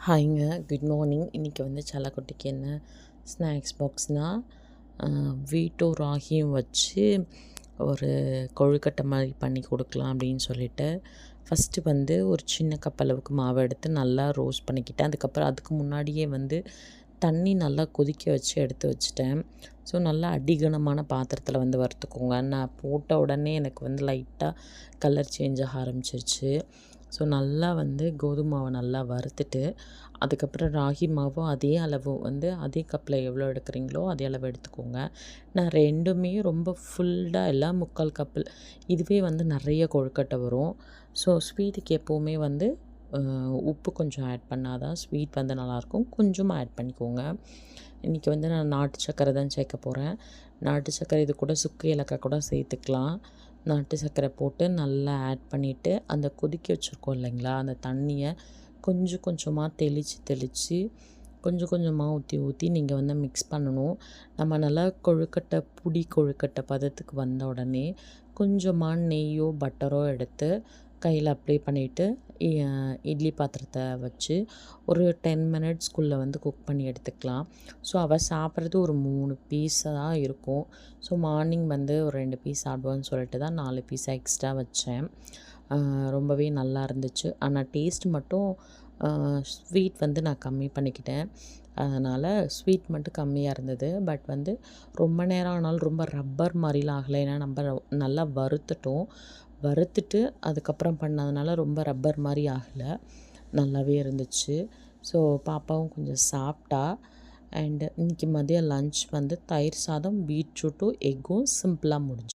ஹாய்ங்க. Good morning. இன்றைக்கி வந்து செல்லக்குட்டிக்கு என்ன ஸ்நாக்ஸ் பாக்ஸ்னால் வீட்டும் ராகியும் வச்சு ஒரு கொழுக்கட்டை மாதிரி பண்ணி கொடுக்கலாம் அப்படின்னு சொல்லிட்டு ஃபஸ்ட்டு வந்து ஒரு சின்ன கப் அளவுக்கு மாவு எடுத்து நல்லா ரோஸ்ட் பண்ணிக்கிட்டேன். அதுக்கப்புறம் அதுக்கு முன்னாடியே வந்து தண்ணி நல்லா கொதிக்க வச்சு எடுத்து வச்சுட்டேன். ஸோ நல்லா அடிகனமான பாத்திரத்தில் வந்து வறுத்துக்கோங்க. நான் போட்ட உடனே எனக்கு வந்து லைட்டாக கலர் சேஞ்ச் ஆக ஆரம்பிச்சிருச்சு. ஸோ நல்லா வந்து கோதுமை மாவை நல்லா வறுத்துட்டு அதுக்கப்புறம் ராகி மாவும் அதே அளவு வந்து அதே கப்பில் எவ்வளோ எடுக்கிறீங்களோ அதே அளவு எடுத்துக்கோங்க. நான் ரெண்டுமே ரொம்ப ஃபுல்லாக இல்லை, முக்கால் கப்பு. இதுவே வந்து நிறைய கொழுக்கட்டை வரும். ஸோ ஸ்வீட்டுக்கு எப்போவுமே வந்து உப்பு கொஞ்சம் ஆட் பண்ணால் தான் ஸ்வீட் வந்து நல்லாயிருக்கும். கொஞ்சமாக ஆட் பண்ணிக்கோங்க. இன்றைக்கி வந்து நான் நாட்டு சர்க்கரை தான் சேர்க்க போகிறேன். நாட்டு சர்க்கரை இது கூட சுக்கு ஏலக்காய் கூட சேர்த்துக்கலாம். நாட்டு சர்க்கரை போட்டு நல்லா ஆட் பண்ணிவிட்டு அந்த கொதிக்க வச்சுருக்கோம் இல்லைங்களா, அந்த தண்ணியை கொஞ்சம் கொஞ்சமாக தெளித்து கொஞ்சம் கொஞ்சமாக ஊற்றி நீங்கள் வந்து மிக்ஸ் பண்ணணும். நம்ம நல்லா கொழுக்கட்டை கொழுக்கட்டை பதத்துக்கு வந்த உடனே கொஞ்சமாக நெய்யோ பட்டரோ எடுத்து கையில் அப்ளை பண்ணிவிட்டு இட்லி பாத்திரத்தை வச்சு ஒரு 10 மினிட்ஸ்க்குள்ளே வந்து குக் பண்ணி எடுத்துக்கலாம். ஸோ அவள் சாப்பிட்றது ஒரு 3 பீஸாக தான் இருக்கும். ஸோ மார்னிங் வந்து ஒரு 2 பீஸ் சாப்பிடுவான்னு சொல்லிட்டு தான் 4 பீஸாக எக்ஸ்ட்ரா வச்சேன். ரொம்பவே நல்லா இருந்துச்சு. ஆனால் டேஸ்ட் மட்டும் ஸ்வீட் வந்து நான் கம்மி பண்ணிக்கிட்டேன். அதனால் ஸ்வீட் மட்டும் கம்மியாக இருந்தது. பட் வந்து ரொம்ப நேரம் ஆனாலும் ரொம்ப ரப்பர் மாதிரிலாம் ஆகலை. ஏன்னா நம்ம நல்லா வறுத்துட்டு அதுக்கப்புறம் பண்ணதுனால ரொம்ப ரப்பர் மாதிரி ஆகலை, நல்லாவே இருந்துச்சு. ஸோ பாப்பாவும் கொஞ்சம் சாப்பிட்டா. அண்டு இன்றைக்கி மதியம் லன்ச் வந்து தயிர் சாதம், பீட்ரூட்டும் எக்கும் சிம்பிளாக முடிஞ்சு.